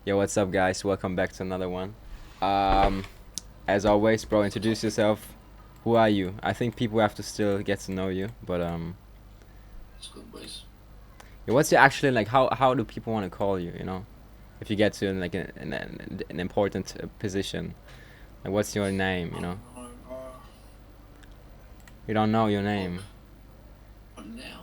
Yo, what's up, guys? Welcome back to another one. Um, as always, bro, introduce yourself. Who are you? I think people have to still get to know you, but It's good, boys. yeah, what's your actually like? How do people want to call you? You know, if you get to like an important position, like what's your name? You know, I don't know, you don't know your name. but now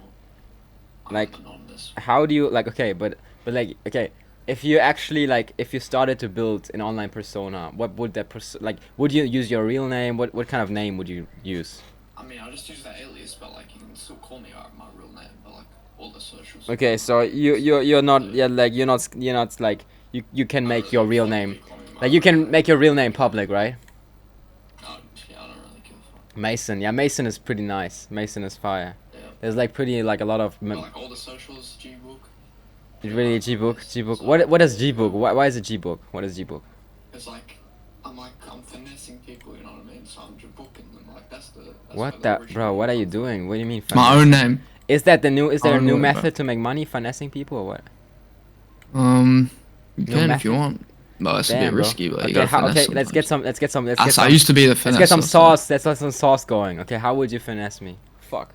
I'm Like, anonymous. how do you like? Okay, but like, okay. If you actually like, if you started to build an online persona, what would that like? Would you use your real name? What kind of name would you use? I mean, I just use that alias, but like you can still call me out my real name, but like all the socials. Okay, so you're not, So yeah, like you're not like you can I don't make really your give a real fuck if name, you call me my like you real can name. make your real name public, right? No, yeah, I don't really give a fuck. Mason, yeah, Mason is pretty nice. Mason is fire. Yeah, There's like pretty like a lot of but like all the socials, Gbook, really everyone's Gbook, alias. Gbook. So What is you Gbook? know, Why is it Gbook? What is Gbook? it's like I'm finessing people, you know what I mean? So I'm just booking them. Like that's where What the that, bro? originating What are you come from. doing? What do you mean It's my own name. Is that the new? Is My there a own new word, bro. method to make money finessing people or what? You No can if you method? want. But it's a bit Damn, bro. risky, but you Okay, gotta finesse okay. Let's get sometimes. some. Let's get some. I used to be the Let's get some finesser, so sauce. Let's get some sauce going. Okay, how would you finesse me? Fuck.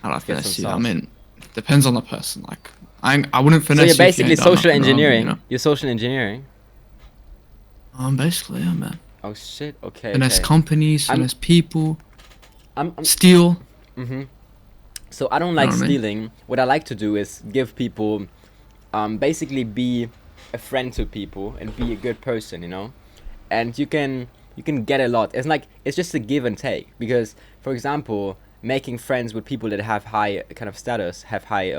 how do I Let's get some finesse you? I sauce. mean, depends on the person. Like, I wouldn't So finesse you're you if you basically ain't done social nothing wrong, engineering. You're social engineering. Basically, yeah, man. Oh shit. Okay. Finesse Okay. companies, I'm. finesse people, I'm. steal. Mhm. So I don't You know like what I mean? stealing. What I like to do is give people, basically be a friend to people and be a good person. You know, and you can get a lot. It's like it's just a give and take because, for example, making friends with people that have high kind of status, have high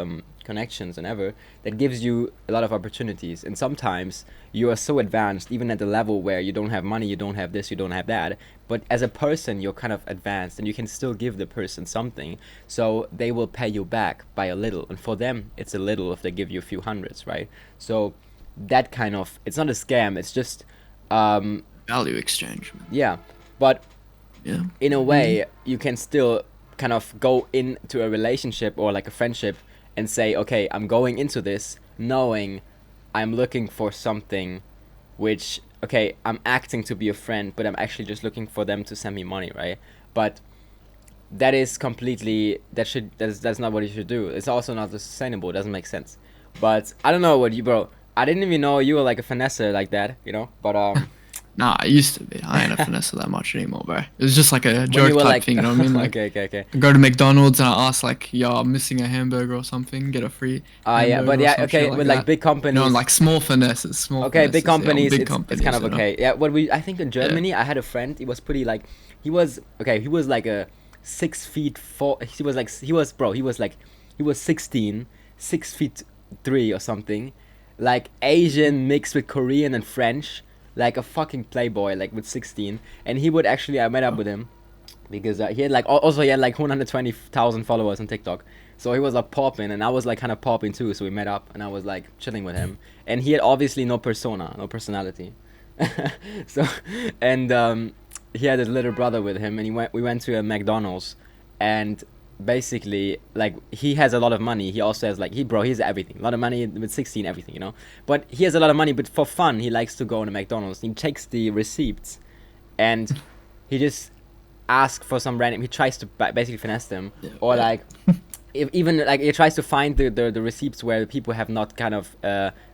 connections and ever, that gives you a lot of opportunities. And sometimes you are so advanced, even at the level where you don't have money, you don't have this, you don't have that. But as a person, you're kind of advanced, and you can still give the person something. So they will pay you back by a little, and for them, it's a little if they give you a few hundreds, right? So that kind of, it's not a scam. It's just Value exchange. yeah, but Yeah. in a Easy. way you can still kind of go into a relationship or like a friendship and say, okay, I'm going into this knowing I'm looking for something, which, okay, I'm acting to be a friend, but I'm actually just looking for them to send me money, right? But that is completely, that's not what you should do. It's also not sustainable. It doesn't make sense. But I don't know what you, bro, I didn't even know you were like a finesser like that, you know? But Nah, I used to be. I ain't a finesse that much anymore, bro. It was just like a when you joke were type like thing, you know what I mean? Like, okay. I go to McDonald's and I ask like, "Yo, I'm missing a hamburger or something. Get a free Yeah, but hamburger or yeah, some okay, shit like with like that." big You know, and companies. like small finesses, Okay, big yeah, or companies, big it's kind companies, of you know. okay. Yeah, what we, I think in Yeah. Germany, I had a friend. He was pretty like, he was okay. He was like a 6 feet four. He was like, he was, bro. He was like, he was 16, 6 feet three or something, like Asian mixed with Korean and French, like a fucking playboy, like with 16. And he would actually, I met up Oh, with him because he had like, also he had like 120,000 followers on TikTok. So he was like popping, and I was like kind of popping too. So we met up, and I was like chilling with him, and he had obviously no persona, no personality. So, and he had his little brother with him, and we went to a McDonald's, and basically like he has a lot of money. He also has like he has everything, a lot of money with 16, everything, you know. But he has a lot of money, but for fun, he likes to go to McDonald's. He takes the receipts, and he just asks for some random. He tries to basically finesse them, yeah, or yeah. like if even like he tries to find the receipts where people have not kind of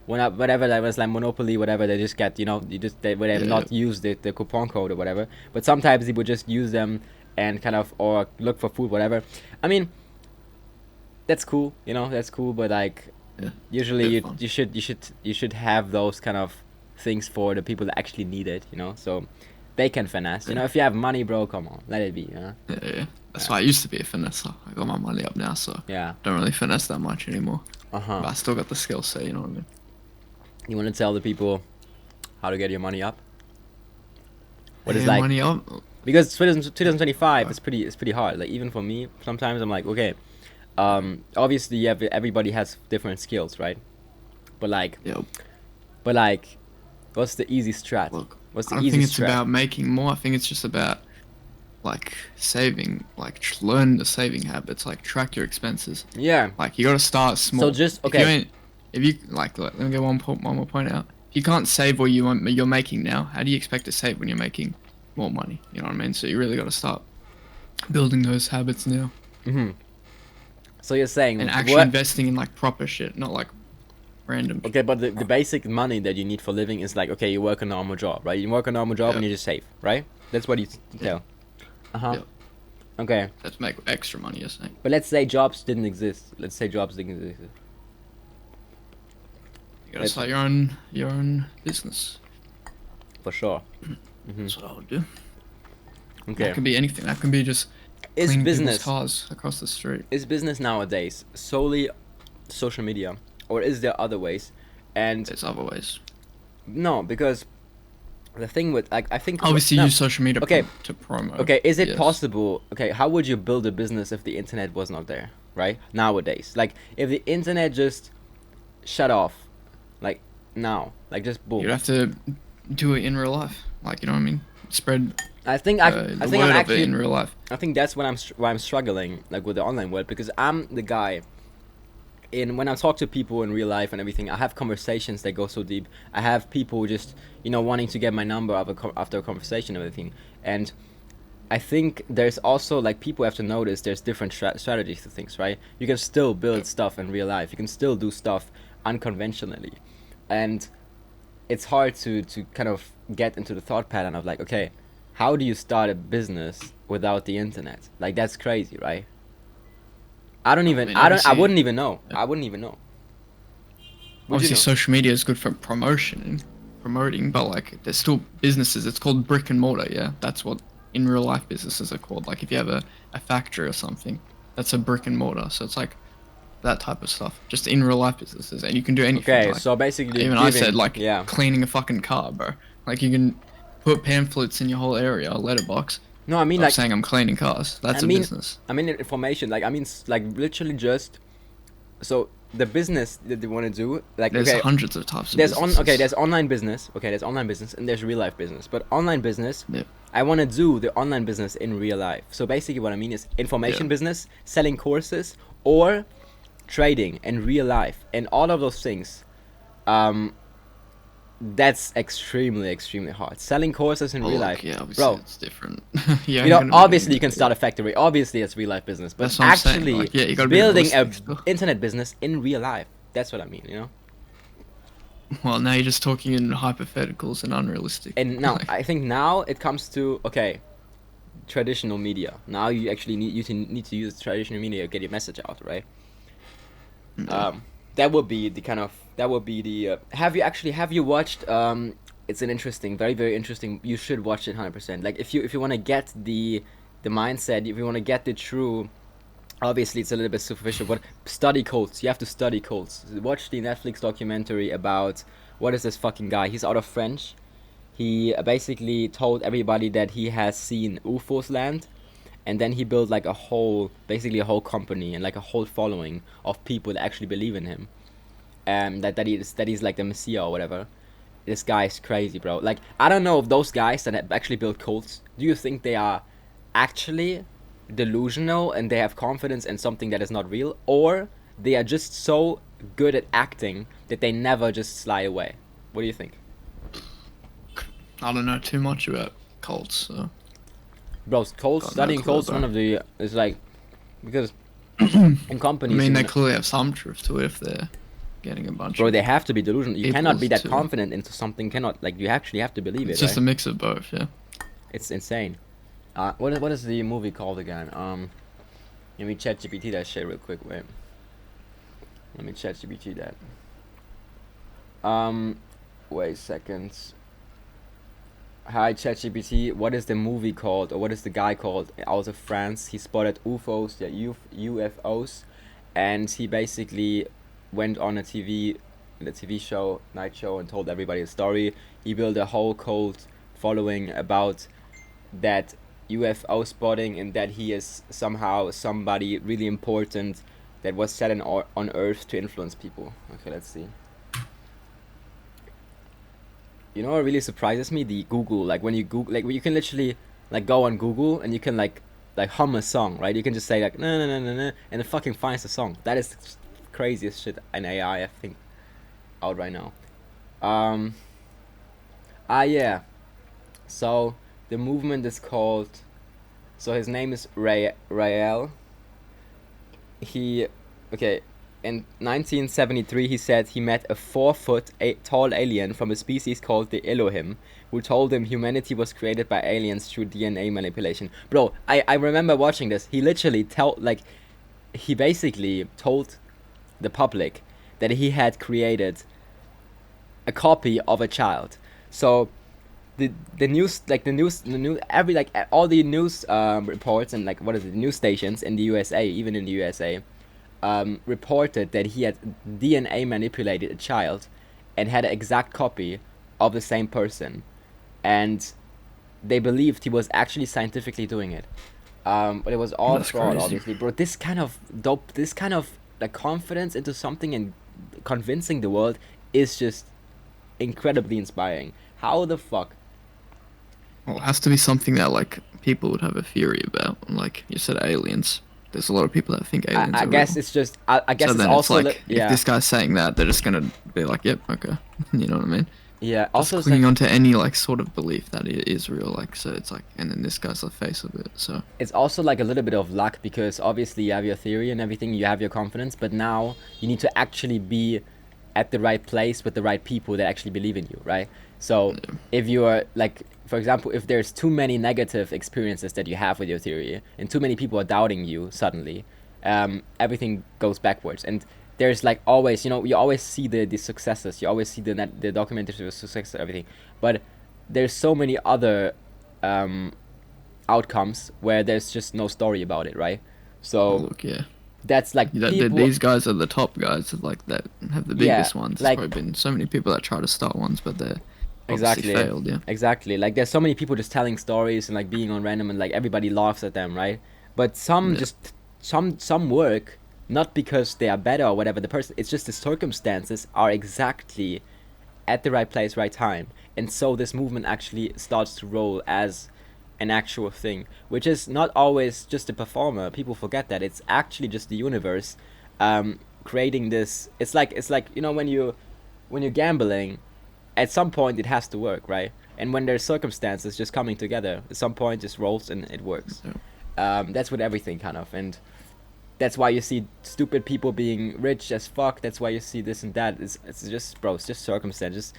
whatever that was like Monopoly, whatever, they just get, you know, they have Yeah, not used the coupon code or whatever. But sometimes he would just use them and kind of, or look for food, whatever. I mean, that's cool, you know, that's cool, but like yeah. usually Bit you fun. you should have those kind of things for the people that actually need it, you know, so they can finesse. You Yeah, know, if you have money, bro, come on, let it be, you know? yeah. That's Yeah. why I used to be a finesser. I got my money up now, so Yeah. don't really finesse that much anymore. But Uh-huh. I still got the skill set, you know what I mean? You want to tell the people how to get your money up? What is Hey, like, money up. because 2025 Uh, is pretty hard. Like even for me, sometimes I'm like, okay, obviously everybody has different skills, right? But like, yeah. but like, what's the easy strat? Look, What's I the don't easy think it's strat? about making more. I think it's just about like saving, like learn the saving habits, like track your expenses. Yeah. Like you gotta start So small. just If you okay. ain't, if you like, let me get one more point out. you can't save what you're making now, how do you expect to save when you're making more money? You know what I mean? So you really got to start building those habits now So you're saying and actually investing in like proper shit, not like random. Okay, but the basic money that you need for living is like, okay, you work a normal job, right? You work a normal job and you just save, right? That's what you tell. Yeah. Okay. Let's make extra money, you're saying. But let's say jobs didn't exist. Let's say jobs didn't exist. You gotta start your own business. For sure. That's what I would do. Okay. That could be anything. That can be just Is cleaning business people's cars across the street. is business nowadays solely social media, or is there other ways? And There's other ways. no, because the thing with like I think Obviously, no. use social media Okay. to promote. Okay, is it Yes. possible? Okay, how would you build a business if the internet was not there, right? Nowadays, like if the internet just shut off, like now, like just boom. You'd have to do it in real life. Like, you know what I mean? Spread I think the I word think I'm of actually it in real life. I think that's when why I'm struggling like with the online world, because I'm the guy when I talk to people in real life and everything, I have conversations that go so deep. I have people just, wanting to get my number after a conversation and everything. And I think there's also, like, people have to notice there's different strategies to things, right? You can still build stuff in real life. You can still do stuff unconventionally. And it's hard to kind of get into the thought pattern of, like, okay, how do you start a business without the internet? Like, that's crazy, right? I wouldn't even know. I wouldn't even know. Would Obviously, you know? social media is good for promoting, but like, there's still businesses. It's called brick and mortar. Yeah, that's what in real life businesses are called. Like, if you have a factory or something, that's a brick and mortar. So it's like that type of stuff, just in real life businesses, and you can do anything. Okay, like, so basically, even I said like yeah. cleaning a fucking car, bro. Like, you can put pamphlets in your whole area, a letterbox. No, I mean, Of like, saying I'm cleaning cars. That's a business. I mean information. Like, I mean, like, literally just. So the business that they want to do, like, There's okay, hundreds of types of businesses. there's online business. Okay, there's online business and there's real life business. But online business, Yeah. I want to do the online business in real life. So basically, what I mean is information business, selling courses, or trading in real life, and all of those things. That's extremely hard. Selling courses in real life, Yeah, obviously bro. it's different. Yeah, Obviously you can start a factory. Obviously it's real life business, but That's what I'm saying, actually like, yeah, you gotta be building a realistic still. internet business in real life. That's what I mean. Well, now you're just talking in hypotheticals and unrealistic. And now Like, I think now it comes to traditional media. Now you actually need to use traditional media to get your message out, right? That would be the have you watched it's an interesting, very very interesting, you should watch it 100%. Like, if you want to get the mindset, if you want to get the true, obviously it's a little bit superficial, but study cults. You have to study cults. Watch the Netflix documentary about, what is this fucking guy, he's out of French. He basically told everybody that he has seen UFOs land, and then he built like a whole company and like a whole following of people that actually believe in him, and that he's like the messiah or whatever. This guy is crazy, bro. Like, I don't know if those guys that have actually built cults, do you think they are actually delusional and they have confidence in something that is not real, or they are just so good at acting that they never just slide away? What do you think? I don't know too much about cults, so Bro, cults, Got no studying clue, cults, bro. one of the, is like, because in I companies, mean, they clearly have some truth to it if they're getting a bunch bro, of... they have to be delusional. You cannot be People's that too. confident into something. You actually have to believe It's it, just a right? mix of both, yeah. It's insane. What is the movie called again? Let me ChatGPT that shit real quick. Wait. Let me ChatGPT that. Wait seconds. Hi ChatGPT, what is the movie called, or what is the guy called out of France? He spotted UFOs, UFOs, and he basically went on the TV show, night show, and told everybody a story. He built a whole cult following about that UFO spotting, and that he is somehow somebody really important that was set on Earth to influence people. Okay, let's see. You know what really surprises me? The Google, like when you Google, like you can literally like go on Google and you can like hum a song, right? You can just say like no no no no no, and it fucking finds the song. That is craziest shit in AI I think out right now. Um. Yeah. So the movement is called. So his name is Rael. He, okay, in 1973 he said he met a 4 foot tall alien from a species called the Elohim, who told him humanity was created by aliens through DNA manipulation. Bro, I remember watching this. He literally he basically told the public that he had created a copy of a child. So the news, like the news every like all the news reports and like what is it, news stations in the USA, even in the USA, reported that he had DNA manipulated a child and had an exact copy of the same person, and they believed he was actually scientifically doing it. But it was all That's fraud, crazy. obviously, bro. This kind of dope, this kind of like confidence into something and convincing the world is just incredibly inspiring. How the fuck? Well, it has to be something that like people would have a theory about. Like you said, aliens. There's a lot of people that think aliens I are guess real. it's just. I guess So it's then it's also like, if yeah, this guy's saying that, they're just gonna be like, "Yep, okay," you know what I mean? yeah. Just Also, it's clinging like onto any like sort of belief that it is real. Like, so it's like, and then this guy's the face of it. So it's also like a little bit of luck, because obviously you have your theory and everything, you have your confidence, but now you need to actually be at the right place with the right people that actually believe in you, right? So yeah, if you are like, for example, if there's too many negative experiences that you have with your theory and too many people are doubting you suddenly, everything goes backwards. And there's like always, you always see the successes, you always see the documentary success, everything, but there's so many other um, outcomes where there's just no story about it, right? oh, So look, yeah. that's like people, These guys are the top guys, like that have the yeah, biggest ones. There's like probably been so many people that try to start ones, but they're obviously exactly, failed. Yeah. exactly. Like there's so many people just telling stories and like being on random, and like everybody laughs at them, right? But some Yeah. just some work, not because they are better or whatever the person. It's just the circumstances are exactly at the right place, right time, and so this movement actually starts to roll as an actual thing, which is not always just a performer. People forget that it's actually just the universe, creating this. It's like when you're gambling, at some point it has to work, right? And when there's circumstances just coming together, at some point just rolls and it works. Yeah. That's with everything kind of, and that's why you see stupid people being rich as fuck. That's why you see this and that. It's just, bro, it's just circumstances,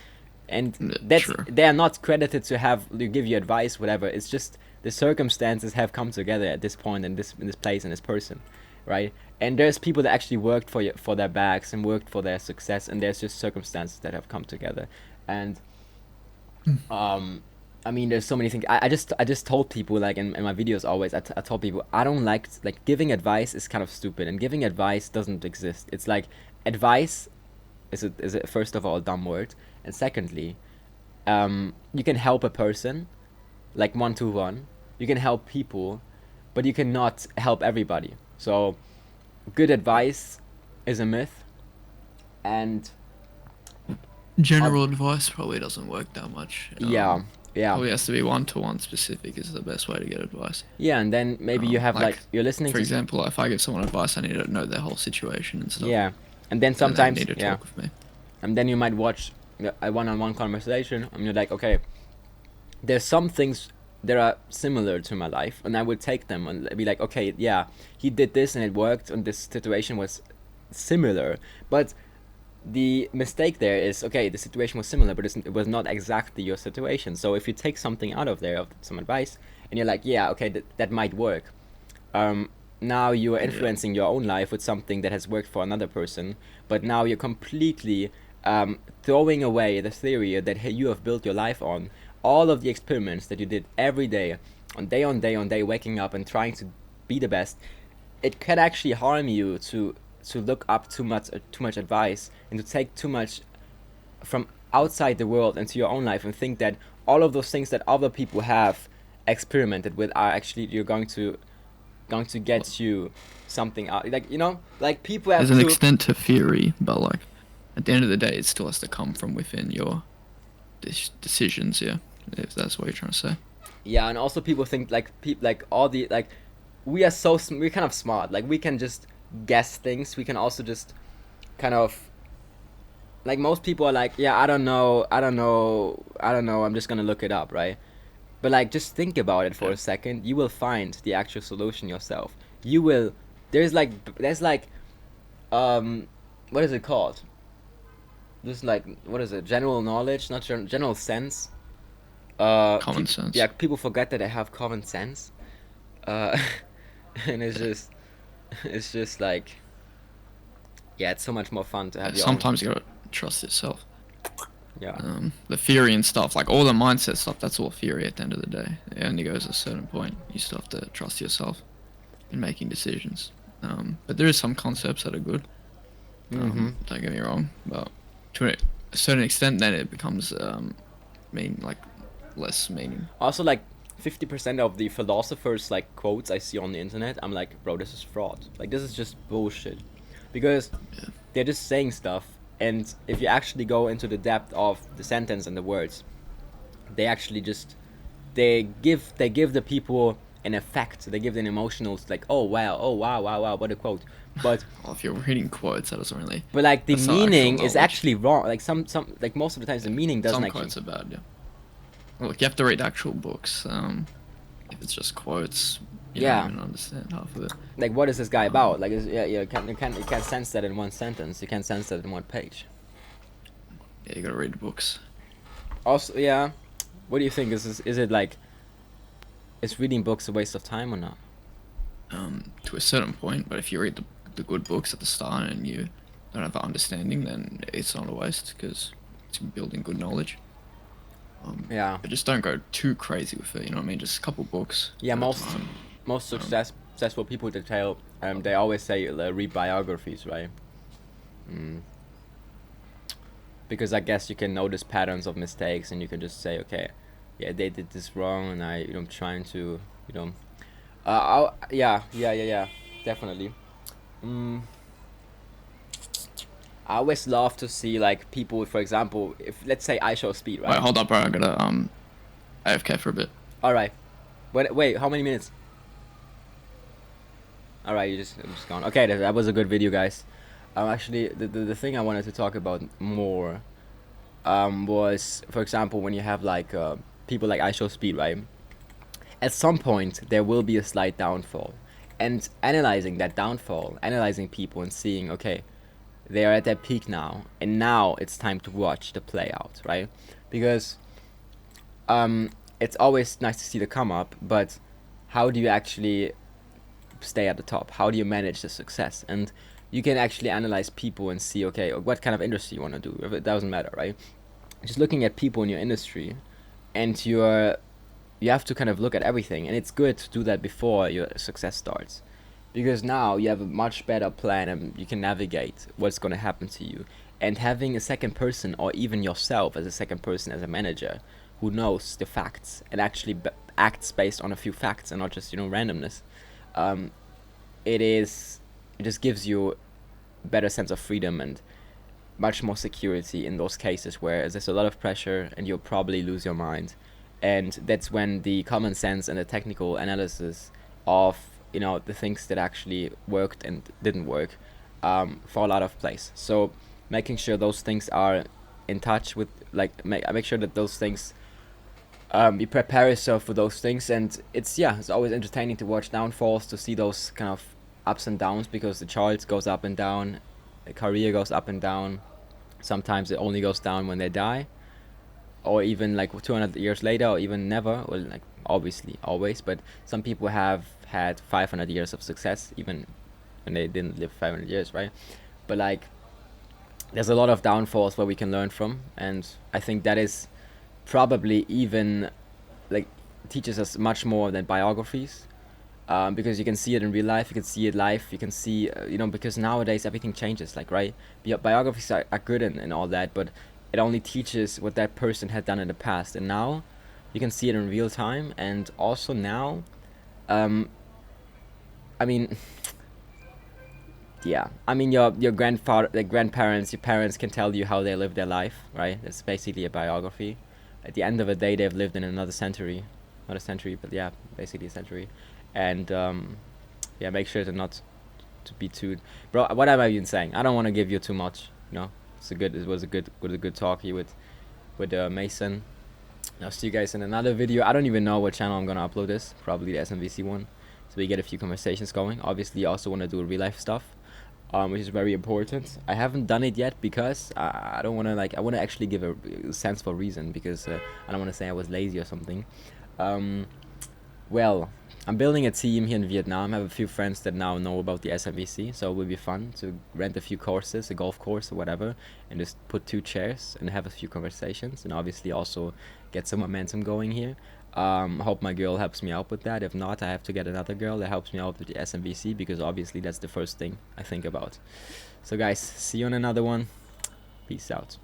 and Yeah, that's sure. they are not credited to give you advice, whatever. It's just the circumstances have come together at this point in this place and this person, right? And there's people that actually worked for their bags and worked for their success, and there's just circumstances that have come together, and um I mean, there's so many things. I just told people, like in my videos always, I told people I don't like giving advice is kind of stupid, and giving advice doesn't exist. It's like advice is a first of all a dumb word, and secondly, you can help a person like 1-to-1. You can help people, but you cannot help everybody. So good advice is a myth, and General advice probably doesn't work that much. yeah, yeah, Probably has to be one to one specific is the best way to get advice. yeah, and then maybe you have like you're listening For to example, if I give someone advice, I need to know their whole situation and stuff. yeah, and then And then they sometimes need to yeah, talk with me. and then you might watch a one-on-one conversation, and you're like, okay, there's some things that are similar to my life, and I would take them and be like, okay, yeah, he did this and it worked, and this situation was similar, but the mistake there is, okay, the situation was similar, but it was not exactly your situation. So if you take something out of there, of some advice, and you're like, yeah, okay, that might work, now you are Yeah. influencing your own life with something that has worked for another person, but now you're completely throwing away the theory that you have built your life on, all of the experiments that you did every day, on day, waking up and trying to be the best. It can actually harm you to look up too much advice, and to take too much from outside the world into your own life, and think that all of those things that other people have experimented with are actually you're going to get you something out, like like people have There's an to extent to theory, but like at the end of the day, it still has to come from within your decisions. Yeah, if that's what you're trying to say. yeah, and also people think like like all the like we're kind of smart, like we can just guess things, we can also just kind of like most people are like, yeah, I don't know, I don't know, I don't know, I'm just gonna look it up, right? But like, just think about it for Yeah. a second. You will find the actual solution yourself. You will. There's like um, what is it called? Just like, what is it? General knowledge, not general sense. Common sense. Yeah, people forget that they have common sense. Uh, and it's just like, yeah, it's so much more fun to have your own. Sometimes you gotta trust yourself. Yeah. The theory and stuff, like all the mindset stuff, that's all theory at the end of the day. It only goes a certain point. You still have to trust yourself in making decisions. But there is some concepts that are good. Don't get me wrong, but to a certain extent, then it becomes like less meaning. Also, like 50% of the philosophers like quotes I see on the internet, I'm like, bro, this is fraud. Like this is just bullshit, because Yeah. they're just saying stuff, and if you actually go into the depth of the sentence and the words, they actually just they give the people an effect. They give them emotional, like, oh wow, oh wow, wow, wow, what a quote. But Well, if you're reading quotes, that doesn't really. but like the That's not actual meaning is knowledge. actually wrong. Like some like most of the times the meaning doesn't Some actually. quotes are bad, yeah. Well, look, you have to read actual books. If it's just quotes, you Yeah. don't even understand half of it. Like, what is this guy about? Like, yeah, you can't sense that in one sentence. You can't sense that in one page. Yeah, you gotta read books. Also, yeah, what do you think? Is it like, is reading books a waste of time or not? To a certain point, but if you read the good books at the start and you don't have an understanding, then it's not a waste because it's building good knowledge. Yeah, But just don't go too crazy with it. You know what I mean? Just a couple books. yeah. at a Most time. most successful people that tell they always say read biographies, right? Because I guess you can notice patterns of mistakes, and you can just say, okay, yeah, they did this wrong, and I'm trying to, yeah, definitely. Mm, I always love to see like people, for example, if let's say I show speed, Wait, right? hold up, bro. I gotta AFK for a bit. All right. Wait, how many minutes? All right, I'm just gone. Okay, that was a good video, guys. Actually, the thing I wanted to talk about more, was, for example, when you have like people like I show speed, right? At some point there will be a slight downfall, and analyzing that downfall, analyzing people and seeing, okay, they are at their peak now, and now it's time to watch the play out, right? Because it's always nice to see the come up, but how do you actually stay at the top? How do you manage the success? And you can actually analyze people and see, okay, what kind of industry you want to do. It doesn't matter, right? Just looking at people in your industry, and you have to kind of look at everything, and it's good to do that before your success starts, because now you have a much better plan and you can navigate what's going to happen to you. And having a second person, or even yourself as a second person, as a manager who knows the facts and actually acts based on a few facts and not just randomness, um, it just gives you a better sense of freedom and much more security in those cases where there's a lot of pressure and you'll probably lose your mind. And that's when the common sense and the technical analysis of the things that actually worked and didn't work fall out of place. So making sure those things are in touch with, like, make sure that those things, you prepare yourself for those things. And it's always entertaining to watch downfalls, to see those kind of ups and downs, because the chart goes up and down, the career goes up and down. Sometimes it only goes down when they die, or even like 200 years later, or even never. Well, like, obviously always, but some people have had 500 years of success even when they didn't live 500 years, right? But like, there's a lot of downfalls where we can learn from, and I think that is probably even, like, teaches us much more than biographies, because you can see it in real life, you can see it live, you can see, because nowadays everything changes, like, right? Biographies are good and all that, but it only teaches what that person had done in the past, and now you can see it in real time. And also now, I mean, yeah, I mean, your grandfather, like grandparents, your parents can tell you how they live their life, right? It's basically a biography. At the end of the day, they've lived in another century, not a century, but yeah, basically a century. And make sure to not to be too, bro. What am I even saying? I don't want to give you too much, It was a good talk here with Mason. I'll see you guys in another video. I don't even know what channel I'm gonna upload this. Probably the SMWC one, so we get a few conversations going. Obviously, I also want to do real life stuff, which is very important. I haven't done it yet because I don't want to I want to actually give a sensible reason, because I don't want to say I was lazy or something. Well, I'm building a team here in Vietnam. I have a few friends that now know about the SMWC, so it will be fun to rent a few courses, a golf course or whatever, and just put 2 chairs and have a few conversations, and obviously also get some momentum going here. Hope my girl helps me out with that. If not, I have to get another girl that helps me out with the SMWC, because obviously that's the first thing I think about. So guys, see you on another one. Peace out.